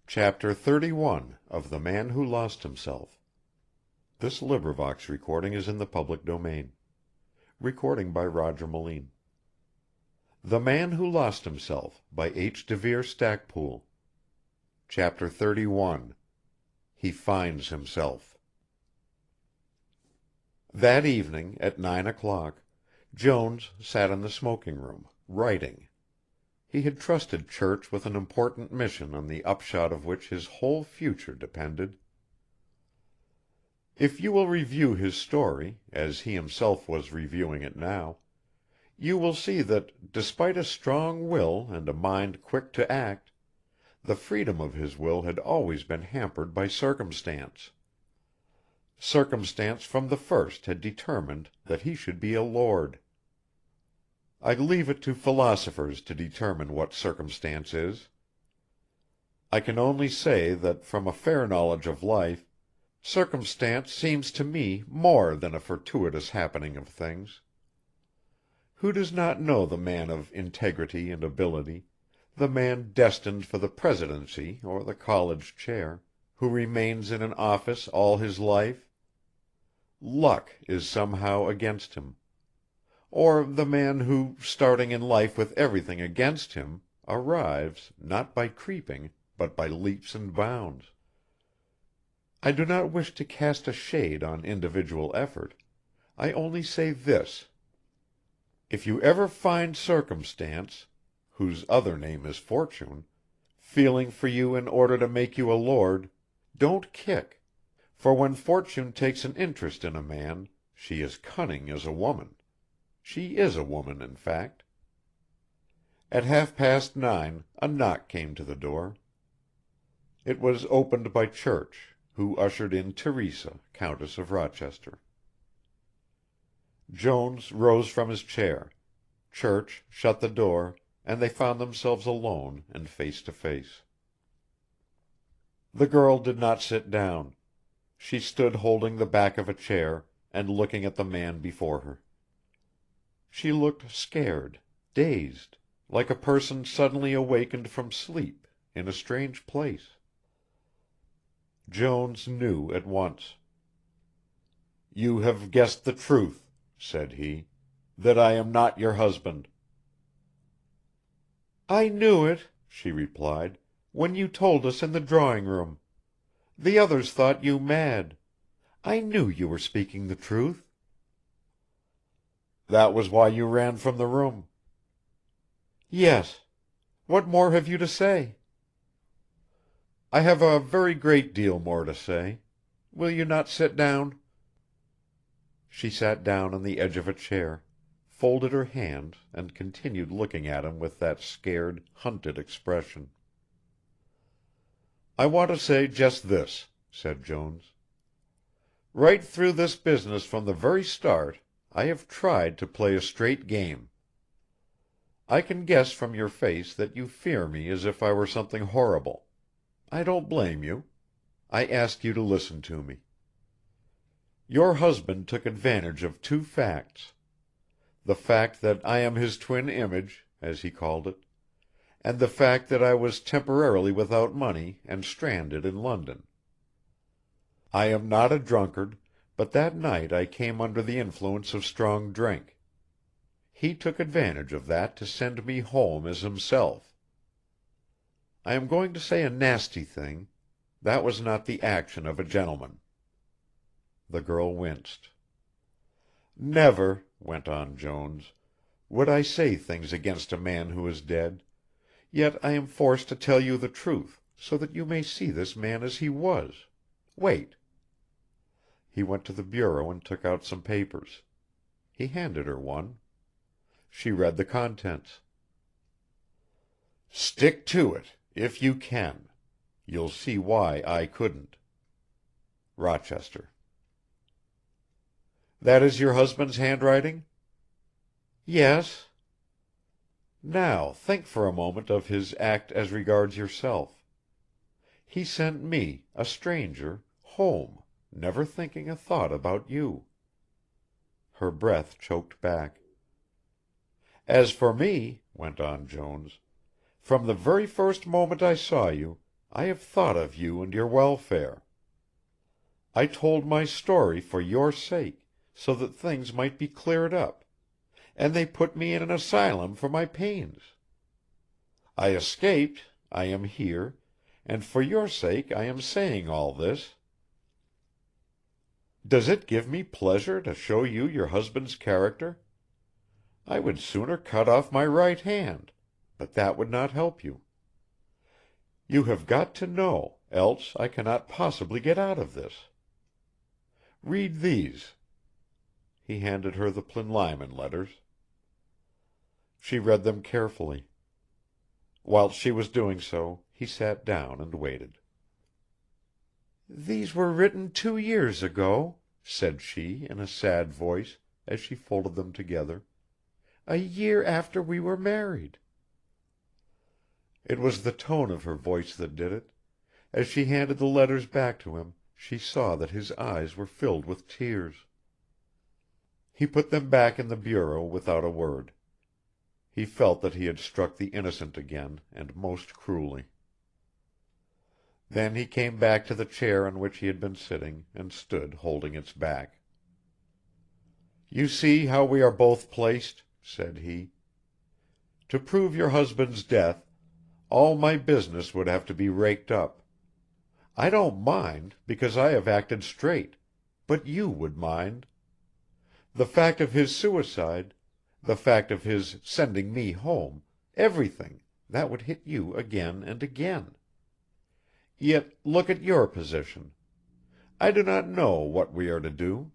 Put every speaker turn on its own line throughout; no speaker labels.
Chapter 31 of The Man Who Lost Himself. This recording is in the public domain. Recording by Roger Moline. The Man Who Lost Himself by H. de Vere Stacpoole. Chapter 31. He Finds Himself. That evening, at 9:00, Jones sat in the smoking room, writing. He had trusted Church with an important mission on the upshot of which his whole future depended. If you will review his story, as he himself was reviewing it now, you will see that, despite a strong will and a mind quick to act, the freedom of his will had always been hampered by circumstance. Circumstance from the first had determined that he should be a lord. I leave it to philosophers to determine what circumstance is. I can only say that from a fair knowledge of life, circumstance seems to me more than a fortuitous happening of things. Who does not know the man of integrity and ability, the man destined for the presidency or the college chair, who remains in an office all his life? Luck is somehow against him. Or the man who, starting in life with everything against him, arrives, not by creeping, but by leaps and bounds. I do not wish to cast a shade on individual effort. I only say this: if you ever find circumstance, whose other name is fortune, feeling for you in order to make you a lord, don't kick, for when fortune takes an interest in a man, she is cunning as a woman. She is a woman, in fact. At 9:30, a knock came to the door. It was opened by Church, who ushered in Teresa, Countess of Rochester. Jones rose from his chair. Church shut the door, and they found themselves alone and face to face. The girl did not sit down. She stood holding the back of a chair, and looking at the man before her. She looked scared, dazed, like a person suddenly awakened from sleep, in a strange place. Jones knew at once. "You have guessed the truth," said he, "that I am not your husband." "I knew it," she replied, "when you told us in the drawing-room. The others thought you mad. I knew you were speaking the truth." "That was why you ran from the room." "Yes. What more have you to say?" "I have a very great deal more to say. Will you not sit down?" She sat down on the edge of a chair, folded her hands and continued looking at him with that scared, hunted expression. "I want to say just this," said Jones. "Right through this business from the very start I have tried to play a straight game. I can guess from your face that you fear me as if I were something horrible. I don't blame you. I ask you to listen to me. Your husband took advantage of two facts: the fact that I am his twin image, as he called it, and the fact that I was temporarily without money and stranded in London. I am not a drunkard, but that night I came under the influence of strong drink. He took advantage of that to send me home as himself. I am going to say a nasty thing: that was not the action of a gentleman." The girl winced. "Never," went on Jones, "would I say things against a man who is dead, yet I am forced to tell you the truth, so that you may see this man as he was. Wait." He went to the bureau and took out some papers. He handed her one. She read the contents. "Stick to it, if you can. You'll see why I couldn't. Rochester." "That is your husband's handwriting?" "Yes." "Now think for a moment of his act as regards yourself. He sent me, a stranger, home, never thinking a thought about you." Her breath choked back. "As for me," went on Jones, "from the very first moment I saw you, I have thought of you and your welfare. I told my story for your sake, so that things might be cleared up, and they put me in an asylum for my pains. I escaped, I am here, and for your sake I am saying all this. Does it give me pleasure to show you your husband's character? I would sooner cut off my right hand, but that would not help you. You have got to know, else I cannot possibly get out of this. Read these." He handed her the Plinlimon letters. She read them carefully. Whilst she was doing so, he sat down and waited. "These were written 2 years ago," said she in a sad voice, as she folded them together. "A year after we were married." It was the tone of her voice that did it. As she handed the letters back to him, she saw that his eyes were filled with tears. He put them back in the bureau without a word. He felt that he had struck the innocent again, and most cruelly. Then he came back to the chair on which he had been sitting, and stood holding its back. "You see how we are both placed," said he. "To prove your husband's death, all my business would have to be raked up. I don't mind, because I have acted straight, but you would mind. The fact of his suicide, the fact of his sending me home, everything, that would hit you again and again. Yet look at your position. I do not know what we are to do.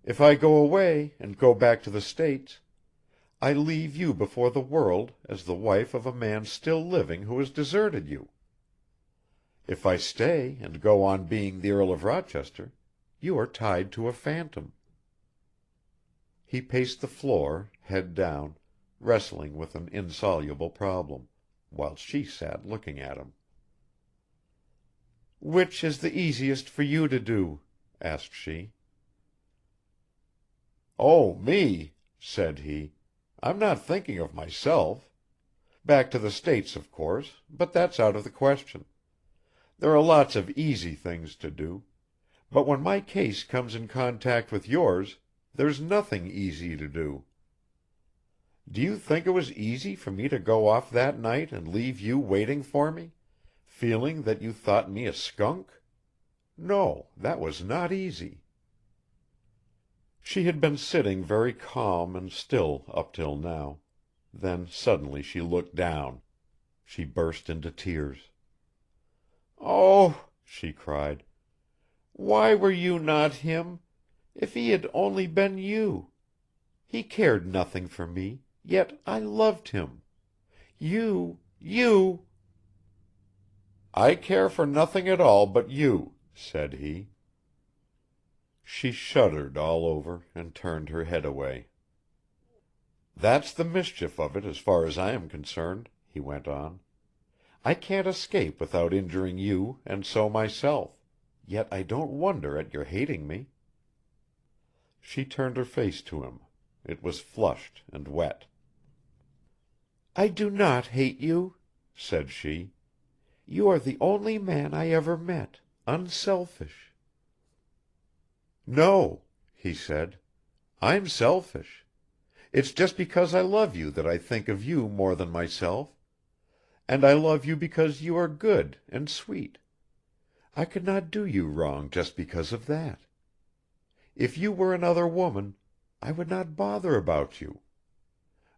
If I go away and go back to the States, I leave you before the world as the wife of a man still living who has deserted you. If I stay and go on being the Earl of Rochester, you are tied to a phantom." He paced the floor, head down, wrestling with an insoluble problem, whilst she sat looking at him. "Which is the easiest for you to do?" asked she. "Oh, me," said he. "I'm not thinking of myself. Back to the States, of course, but that's out of the question. There are lots of easy things to do, but when my case comes in contact with yours, there's nothing easy to do. Do you think it was easy for me to go off that night and leave you waiting for me, feeling that you thought me a skunk? No, that was not easy." She had been sitting very calm and still up till now. Then suddenly she looked down. She burst into tears. "Oh," she cried, "why were you not him? If he had only been you! He cared nothing for me, yet I loved him. You. "I care for nothing at all but you," said he. She shuddered all over and turned her head away. "That's the mischief of it as far as I am concerned," he went on. "I can't escape without injuring you and so myself, yet I don't wonder at your hating me." She turned her face to him. It was flushed and wet. "I do not hate you," said she. "You are the only man I ever met, unselfish." "No," he said. "I'm selfish. It's just because I love you that I think of you more than myself. And I love you because you are good and sweet. I could not do you wrong just because of that. If you were another woman, I would not bother about you.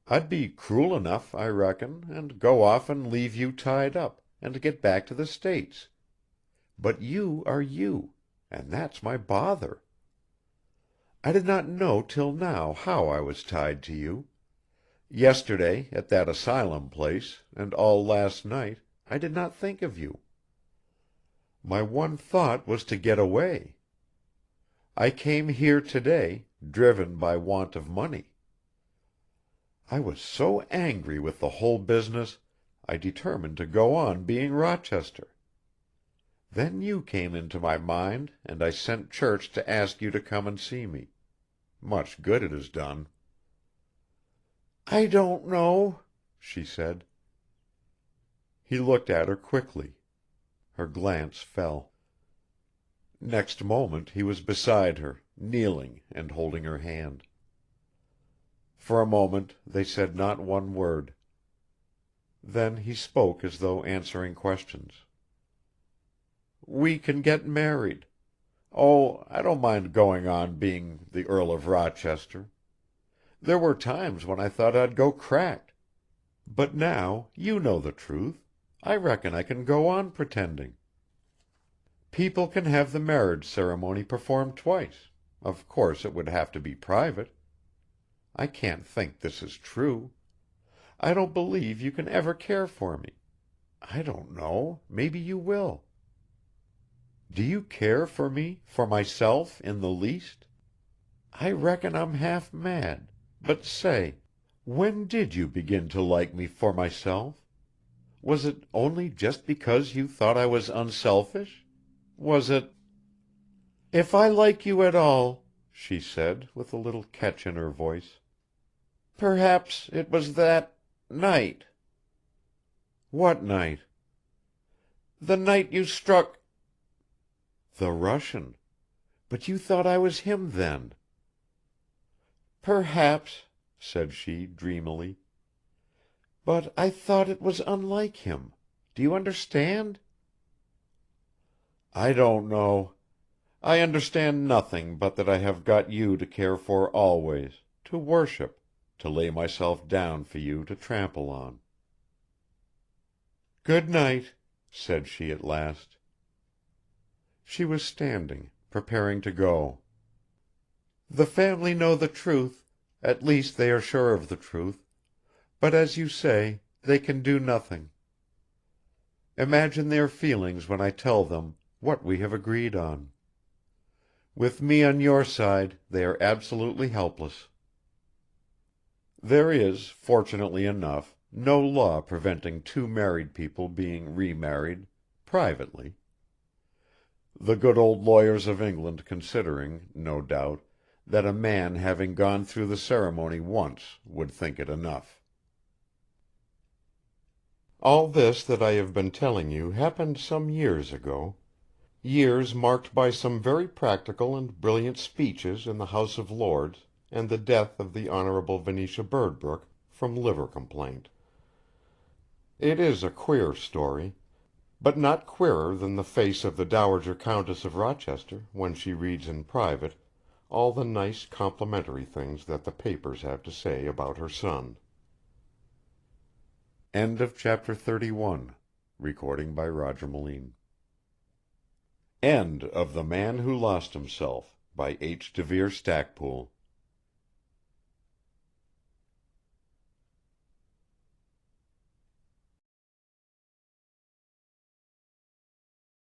I'd be cruel enough, I reckon, and go off and leave you tied up, and get back to the States. But you are you, and that's my bother. I did not know till now how I was tied to you. Yesterday, at that asylum place, and all last night, I did not think of you. My one thought was to get away. I came here today, driven by want of money. I was so angry with the whole business, I determined to go on being Rochester. Then you came into my mind, and I sent Church to ask you to come and see me. Much good it has done." "I don't know," she said. He looked at her quickly. Her glance fell. Next moment he was beside her, kneeling and holding her hand. For a moment they said not one word. Then he spoke as though answering questions. "We can get married. Oh, I don't mind going on being the Earl of Rochester. There were times when I thought I'd go cracked. But now you know the truth. I reckon I can go on pretending. People can have the marriage ceremony performed twice. Of course it would have to be private. I can't think this is true. I don't believe you can ever care for me. I don't know, maybe you will. Do you care for me, for myself, in the least? I reckon I'm half mad, but say, when did you begin to like me for myself? Was it only just because you thought I was unselfish? Was it—" "If I like you at all," she said, with a little catch in her voice, "perhaps it was that night." "What night?" "The night you struck—" "The Russian. But you thought I was him then." "Perhaps," said she, dreamily. "But I thought it was unlike him. Do you understand?" "I don't know. I understand nothing but that I have got you to care for always, to worship, to lay myself down for you to trample on." "Good night," said she at last. She was standing, preparing to go. "The family know the truth, at least they are sure of the truth, but as you say, they can do nothing. Imagine their feelings when I tell them what we have agreed on. With me on your side they are absolutely helpless. There is, fortunately enough, no law preventing two married people being remarried, privately. The good old lawyers of England considering, no doubt, that a man having gone through the ceremony once would think it enough. All this that I have been telling you happened some years ago, years marked by some very practical and brilliant speeches in the House of Lords and the death of the Honourable Venetia Birdbrook from liver complaint. It is a queer story, but not queerer than the face of the Dowager Countess of Rochester when she reads in private all the nice complimentary things that the papers have to say about her son. End of chapter 31. Recording by Roger Moline. End of The Man Who Lost Himself by H. de Vere Stacpoole.